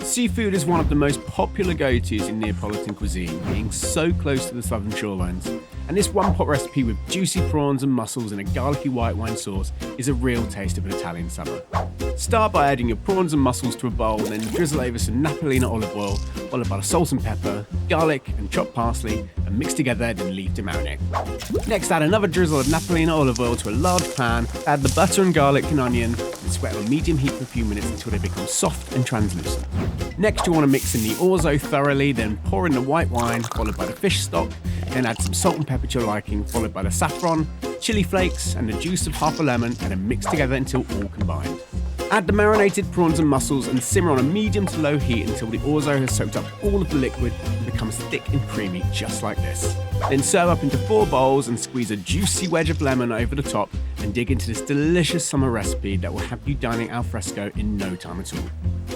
Seafood is one of the most popular go-tos in Neapolitan cuisine, being so close to the southern shorelines. And this one-pot recipe with juicy prawns and mussels in a garlicky white wine sauce is a real taste of an Italian summer. Start by adding your prawns and mussels to a bowl, then drizzle over some Napolina olive oil, followed by the salt and pepper, garlic and chopped parsley, and mix together, then leave to marinate. Next, add another drizzle of Napolina olive oil to a large pan, add the butter and garlic and onion, and sweat on medium heat for a few minutes until they become soft and translucent. Next, you want to mix in the orzo thoroughly, then pour in the white wine, followed by the fish stock, then add some salt and pepper to your liking, followed by the saffron, chilli flakes, and the juice of half a lemon, and then mix together until all combined. Add the marinated prawns and mussels and simmer on a medium to low heat until the orzo has soaked up all of the liquid and becomes thick and creamy just like this. Then serve up into 4 bowls and squeeze a juicy wedge of lemon over the top and dig into this delicious summer recipe that will have you dining al fresco in no time at all.